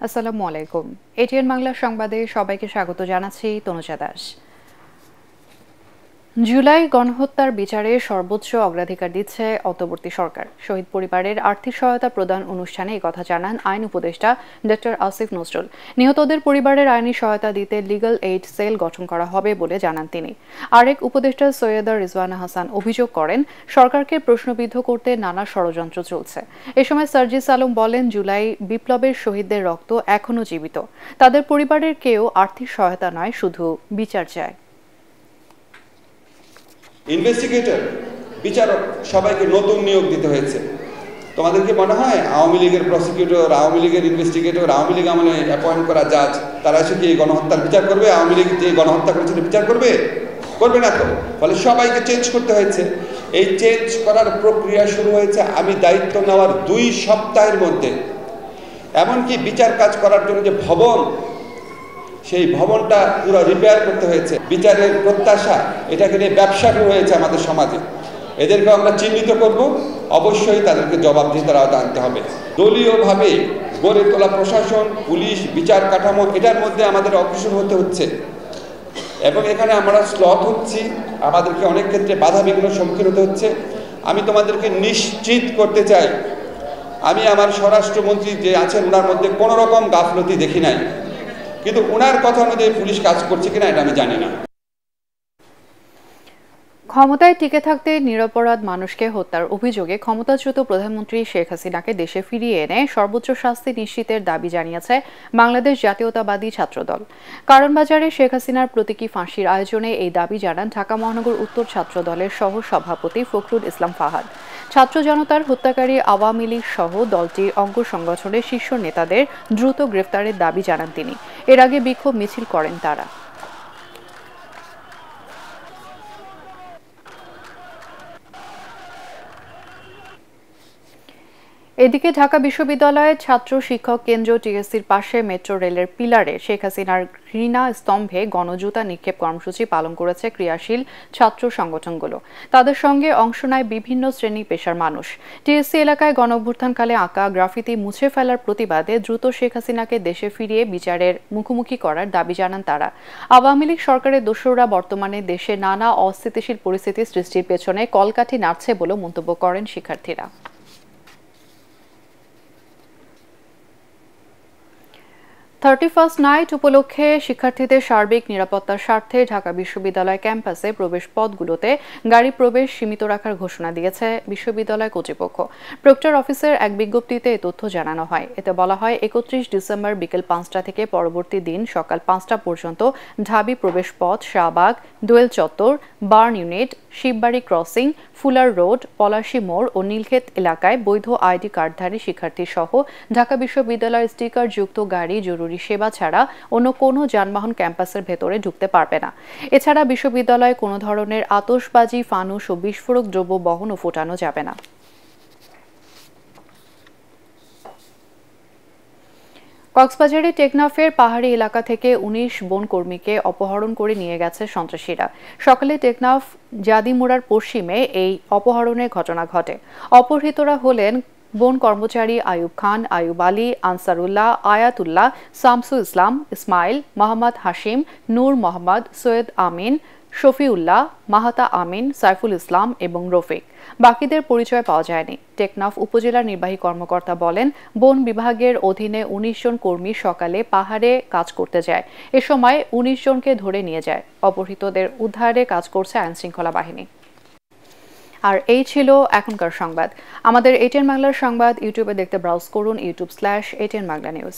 আসসালামু আলাইকুম। এটিএন বাংলা সংবাদে সবাইকে স্বাগত জানাচ্ছি তনুজা দাস। জুলাই গণহত্যার বিচারে সর্বোচ্চ অগ্রাধিকার দিচ্ছে অন্তর্বর্তী সরকার। শহীদ পরিবারের আর্থিক সহায়তা প্রদান অনুষ্ঠানে একথা জানান আইন উপদেষ্টা ডক্টর আসিফ নজরুল। নিহতদের পরিবারের আইনি সহায়তা দিতে লিগ্যাল এইড সেল গঠন করা হবে বলে জানান তিনি। আরেক উপদেষ্টা সৈয়দা রিজওয়ানা হাসান অভিযোগ করেন, সরকারকে প্রশ্নবিদ্ধ করতে নানা ষড়যন্ত্র চলছে। এ সময় সার্জিস আলম বলেন, জুলাই বিপ্লবের শহীদদের রক্ত এখনও জীবিত। তাদের পরিবারের কেউ আর্থিক সহায়তা নয়, শুধু বিচার চায়। ইনভেস্টিগেটর, বিচারক সবাইকে নতুন নিয়োগ দিতে হয়েছে। তোমাদেরকে মনে হয় আওয়ামী লীগের প্রসিকিউটর, আওয়ামী লীগের ইনভেস্টিগেটর, আওয়ামী লীগ আমলে অ্যাপয়েন্ট করা জাজ তারা এসে কি এই গণহত্যার বিচার করবে? আওয়ামী লীগ যে গণহত্যা করেছিল বিচার করবে? করবে না তো। ফলে সবাইকে চেঞ্জ করতে হয়েছে। এই চেঞ্জ করার প্রক্রিয়া শুরু হয়েছে আমি দায়িত্ব নেওয়ার 2 সপ্তাহের মধ্যে। এমনকি বিচার কাজ করার জন্য যে ভবন, সেই ভবনটা পুরো রিপেয়ার করতে হয়েছে। বিচারের প্রত্যাশা, এটাকে নিয়ে ব্যবসা শুরু হয়েছে আমাদের সমাজে। এদেরকে আমরা চিহ্নিত করব, অবশ্যই তাদেরকে জবাবদিহিতার আওতায় আনতে হবে। দলীয়ভাবে গড়ে তোলা প্রশাসন, পুলিশ, বিচার কাঠামো, এটার মধ্যে আমাদের অগ্রসর হতে হচ্ছে এবং এখানে আমরা স্লথ হচ্ছি। আমাদেরকে অনেক ক্ষেত্রে বাধা বিঘ্নের সম্মুখীন হতে হচ্ছে। আমি তোমাদেরকে নিশ্চিত করতে চাই, আমি আমার স্বরাষ্ট্রমন্ত্রী যে আছেন ওনার মধ্যে কোনো রকম গাফলতি দেখি নাই, কিন্তু ওনার কথা অনুযায়ী পুলিশ কাজ করছে কিনা এটা আমি জানি না। ক্ষমতায় টিকে থাকতে নিরপরাধ মানুষকে হত্যার অভিযোগে ক্ষমতাচ্যুত প্রধানমন্ত্রী শেখ হাসিনাকে দেশে ফিরিয়ে এনে সর্বোচ্চ শাস্তি নিশ্চিতের দাবি জানিয়েছে বাংলাদেশ জাতীয়তাবাদী ছাত্রদল। কারণ বাজারে শেখ হাসিনার প্রতীকী ফাঁসির আয়োজনে এই দাবি জানান ঢাকা মহানগর উত্তর ছাত্রদলের সহ সভাপতি ফখরুল ইসলাম ফাহাদ। ছাত্র জনতার হত্যাকারী আওয়ামী লীগ সহ দলটির অঙ্গ সংগঠনের শীর্ষ নেতাদের দ্রুত গ্রেফতারের দাবি জানান তিনি। এর আগে বিক্ষোভ মিছিল করেন তারা। এদিকে ঢাকা বিশ্ববিদ্যালয়ের ছাত্র শিক্ষক কেন্দ্র টিএসসির পাশে মেট্রো রেলের পিলারে শেখ হাসিনার ঘৃণা স্তম্ভে গণজুতা নিক্ষেপ কর্মসূচি পালন করেছে ক্রিয়াশীল ছাত্র সংগঠনগুলো। তাদের সঙ্গে অংশ নেয় বিভিন্ন শ্রেণী পেশার মানুষ। টিএসসি এলাকায় গণঅভ্যুত্থানকালে আঁকা গ্রাফিতি মুছে ফেলার প্রতিবাদে দ্রুত শেখ হাসিনাকে দেশে ফিরিয়ে বিচারের মুখোমুখি করার দাবি জানান তারা। আওয়ামী লীগ সরকারের দোসররা বর্তমানে দেশে নানা অস্থিতিশীল পরিস্থিতি সৃষ্টির পেছনে কলকাঠি নাড়ছে বলে মন্তব্য করেন শিক্ষার্থীরা। 31st নাইট উপলক্ষে শিক্ষার্থীদের সার্বিক নিরাপত্তার স্বার্থে ঢাকা বিশ্ববিদ্যালয় ক্যাম্পাসে প্রবেশ পথগুলোতে গাড়ি প্রবেশ সীমিত রাখার ঘোষণা দিয়েছে বিশ্ববিদ্যালয় কর্তৃপক্ষ। প্রক্টর অফিসের এক বিজ্ঞপ্তিতে এ তথ্য জানানো হয়। এতে বলা হয়, 31 ডিসেম্বর বিকেল 5টা থেকে পরবর্তী দিন সকাল 5টা পর্যন্ত ঢাবি প্রবেশ পথ, Shahbag, Doel Chattar, burn unit, Shibbari crossing, Fuller road, Palashi মোড় ও নীলক্ষেত এলাকায় বৈধ আইডি কার্ডধারী শিক্ষার্থী সহ ঢাকা বিশ্ববিদ্যালয়ের স্টিকারযুক্ত গাড়ি জরুরি সেবা ছাড়া অন্য কোনো যানবাহন ক্যাম্পাসের ভেতরে ঢুকতে পারবে না। এছাড়া বিশ্ববিদ্যালয়ে কোনো ধরনের আতশবাজি, ফানুস ও বিস্ফোরক দ্রব্য বহন ও ফোটানো যাবে না। কক্সবাজারে টেকনাফের পাহাড়ি এলাকা থেকে 19 বন কর্মীকে অপহরণ করে নিয়ে গেছে সন্ত্রাসীরা। সকালে টেকনাফ জাদিমুড়ার পশ্চিমে এই অপহরণের ঘটনা ঘটে। অপহৃতরা হলেন বন কর্মচারী আয়ুব খান, আয়ুব আলী, আনসারুল্লাহ, আয়াতুল্লাহ, শামসুল ইসলাম, ইসমাইল, মোহাম্মদ হাশিম, নূর মোহাম্মদ, সৈয়দ আমিন, শফিউল্লাহ, মাহাতা আমিন, সাইফুল ইসলাম এবং রফিক। বাকিদের পরিচয় পাওয়া যায়নি। টেকনাফ উপজেলার নির্বাহী কর্মকর্তা বলেন, বন বিভাগের অধীনে 19 জন কর্মী সকালে পাহাড়ে কাজ করতে যায়। এ সময় 19 জনকে ধরে নিয়ে যায়। অপহৃতদের উদ্ধারে কাজ করছে আইনশৃঙ্খলা বাহিনী। আর এই ছিল এখনকার সংবাদ। আমাদের এটিএন বাংলার সংবাদ ইউটিউবে দেখতে ব্রাউজ করুন youtube/ATN Bangla News।